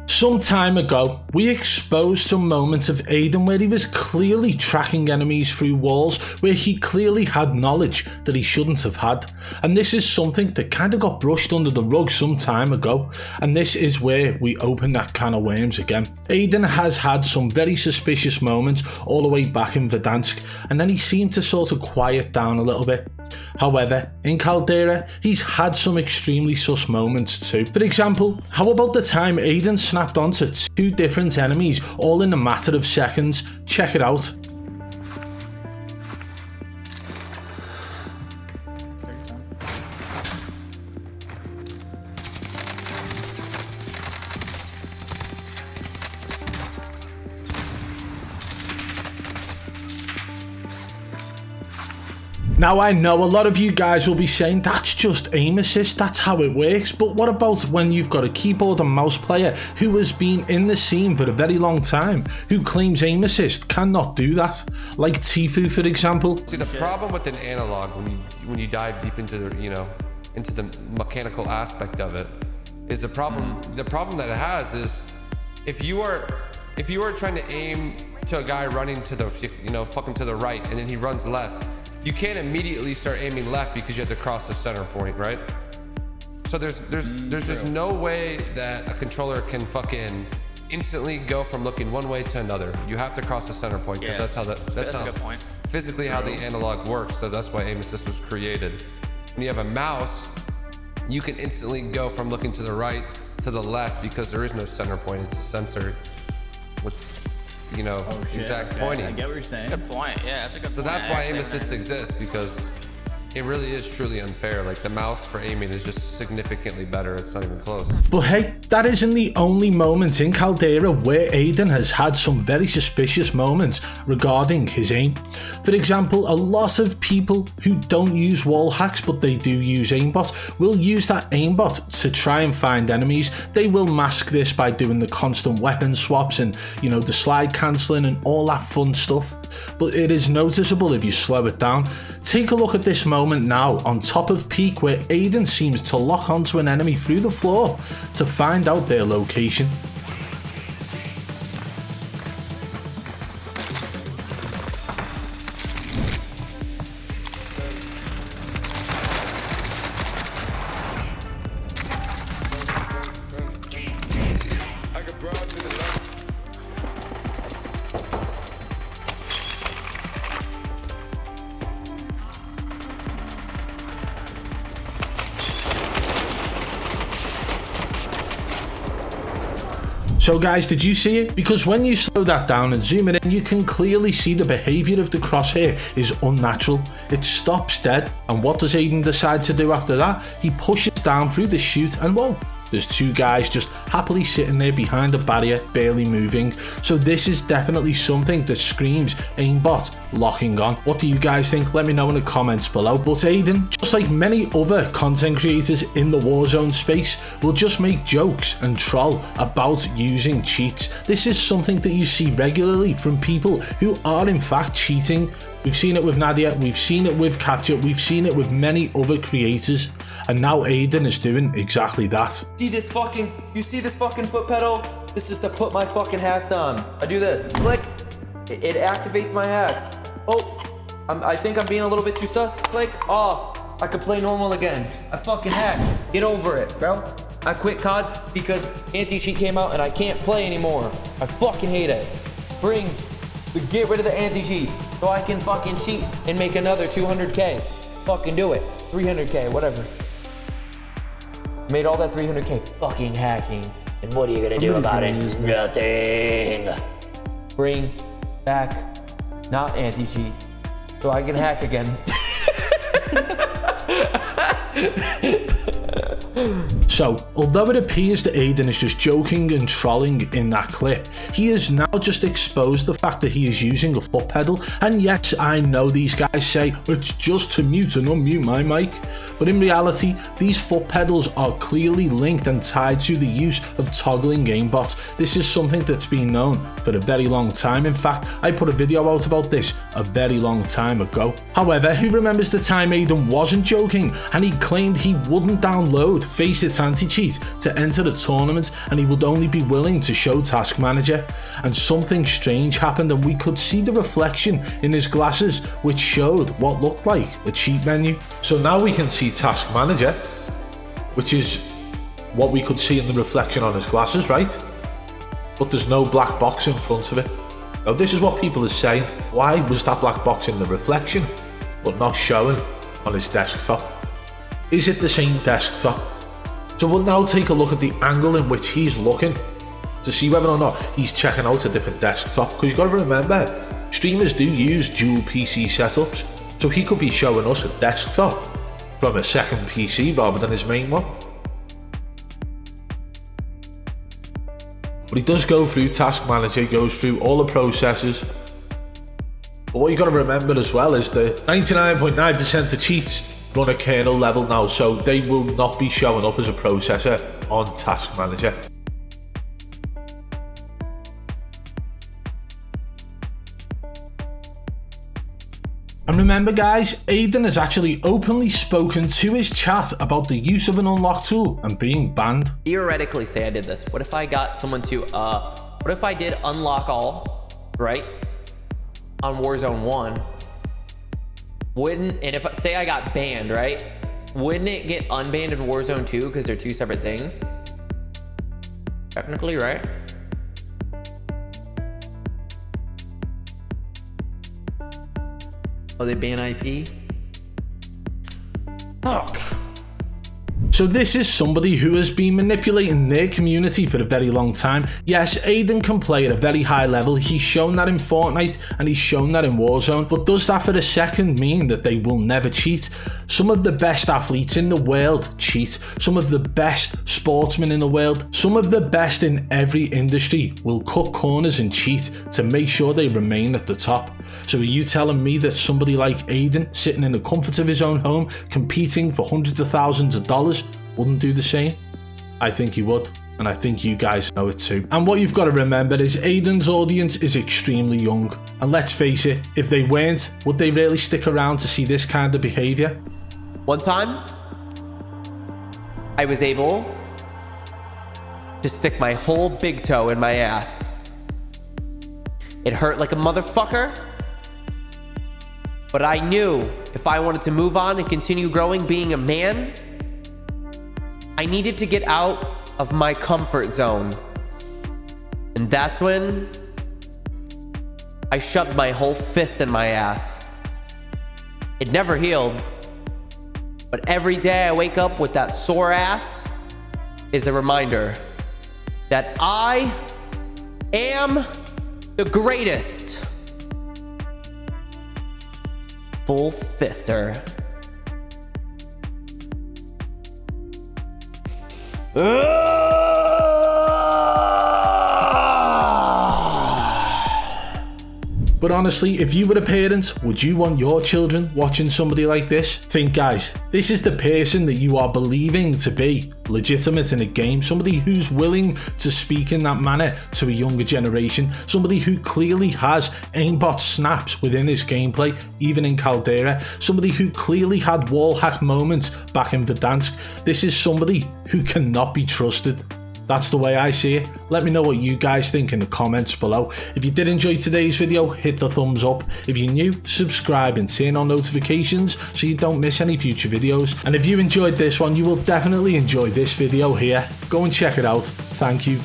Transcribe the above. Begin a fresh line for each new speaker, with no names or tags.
Some time ago, we exposed some moments of Aydan where he was clearly tracking enemies through walls, where he clearly had knowledge that he shouldn't have had. And this is something that kind of got brushed under the rug some time ago, and this is where we open that can of worms again. Aydan has had some very suspicious moments all the way back in Verdansk, and then he seemed to sort of quiet down a little bit. However, in Caldera, he's had some extremely sus moments too. For example, how about the time Aydan snapped onto 2 different enemies all in a matter of seconds? Check it out. Now I know a lot of you guys will be saying that's just aim assist, that's how it works, but what about when you've got a keyboard and mouse player who has been in the scene for a very long time, who claims aim assist cannot do that, like Tifu for example?
See, the problem with an analog, when you dive deep into the, into the mechanical aspect of it, is the problem that it has is if you are trying to aim to a guy running to the fucking to the right and then he runs left, you can't immediately start aiming left because you have to cross the center point, right? So there's just no way that a controller can fucking instantly go from looking one way to another. You have to cross the center point because that's how
a good point.
Physically how the analog works. So that's why aim assist was created. When you have a mouse, you can instantly go from looking to the right to the left because there is no center point. It's a sensor with exact pointing.
I get what you're saying.
Good point. Yeah, that's a good point.
So that's why aim assist exists, because it really is truly unfair. Like the mouse for aiming is just significantly better. It's not even close.
But hey, that isn't the only moment in Caldera where Aydan has had some very suspicious moments regarding his aim. For example, a lot of people who don't use wall hacks but they do use Aimbot will use that Aimbot to try and find enemies. They will mask this by doing the constant weapon swaps and the slide cancelling and all that fun stuff. But it is noticeable if you slow it down. Take a look at this moment now on top of peak where Aydan seems to lock onto an enemy through the floor to find out their location. So guys, did you see it? Because when you slow that down and zoom it in, you can clearly see the behaviour of the crosshair is unnatural. It stops dead, and what does Aydan decide to do after that? He pushes down through the chute and whoa, there's 2 guys just happily sitting there behind a barrier, barely moving. So this is definitely something that screams Aimbot locking on. What do you guys think? Let me know in the comments below. But Aydan, just like many other content creators in the Warzone space, will just make jokes and troll about using cheats. This is something that you see regularly from people who are in fact cheating. We've seen it with Nadia, we've seen it with Capture, we've seen it with many other creators, and now Aydan is doing exactly that.
You see this fucking foot pedal? This is to put my fucking hacks on. I do this, click, it activates my hacks. Oh, I think I'm being a little bit too sus. Click, off. I could play normal again. I fucking hacked. Get over it, bro. I quit COD because anti-cheat came out and I can't play anymore. I fucking hate it. Get rid of the anti-cheat so I can fucking cheat and make another 200K. Fucking do it. 300K, whatever. Made all that 300K fucking hacking. And what are you gonna do about it? Nothing. Bring back not anti-cheat so I can hack again.
So, although it appears that Aydan is just joking and trolling in that clip, he has now just exposed the fact that he is using a foot pedal. And yes, I know these guys say it's just to mute and unmute my mic, but in reality, these foot pedals are clearly linked and tied to the use of toggling Aimbot. This is something that's been known for a very long time. In fact, I put a video out about this a very long time ago. However, who remembers the time Aydan wasn't joking and he claimed he wouldn't download face its anti-cheat to enter the tournament, and he would only be willing to show Task Manager. And something strange happened, and we could see the reflection in his glasses, which showed what looked like a cheat menu. So now we can see Task Manager, which is what we could see in the reflection on his glasses, right? But there's no black box in front of it. Now this is what people are saying. Why was that black box in the reflection but not showing on his desktop? Is it the same desktop? So we'll now take a look at the angle in which he's looking to see whether or not he's checking out a different desktop, because you've got to remember, streamers do use dual PC setups, so he could be showing us a desktop from a second PC rather than his main one. But he does go through Task Manager, goes through all the processes. But what you got to remember as well is that 99.9% of cheats run at kernel level now, so they will not be showing up as a processor on Task Manager. And remember guys, Aydan has actually openly spoken to his chat about the use of an unlock tool and being banned.
Theoretically, say I did this. What if I got someone to, what if I did unlock all, right? On Warzone 1. And if, say I got banned, right? Wouldn't it get unbanned in Warzone 2 because they're two separate things? Technically, right? Oh, they ban IP? Fuck.
So this is somebody who has been manipulating their community for a very long time. Yes, Aydan can play at a very high level. He's shown that in Fortnite and he's shown that in Warzone. But does that for a second mean that they will never cheat? Some of the best athletes in the world cheat. Some of the best sportsmen in the world, some of the best in every industry will cut corners and cheat to make sure they remain at the top. So are you telling me that somebody like Aydan, sitting in the comfort of his own home, competing for hundreds of thousands of dollars, wouldn't do the same? I think he would, and I think you guys know it too. And what you've got to remember is Aydan's audience is extremely young. And let's face it, if they weren't, would they really stick around to see this kind of behavior?
One time, I was able to stick my whole big toe in my ass. It hurt like a motherfucker. But I knew if I wanted to move on and continue growing being a man, I needed to get out of my comfort zone. And that's when I shoved my whole fist in my ass. It never healed, but every day I wake up with that sore ass is a reminder that I am the greatest. Full fister.
But honestly, if you were a parent, would you want your children watching somebody like this? Think guys, this is the person that you are believing to be legitimate in a game, somebody who's willing to speak in that manner to a younger generation, somebody who clearly has aimbot snaps within his gameplay, even in Caldera, somebody who clearly had wall hack moments back in Verdansk. This is somebody who cannot be trusted. That's the way I see it. Let me know what you guys think in the comments below. If you did enjoy today's video, hit the thumbs up. If you're new, subscribe and turn on notifications so you don't miss any future videos. And if you enjoyed this one, you will definitely enjoy this video here. Go and check it out. Thank you.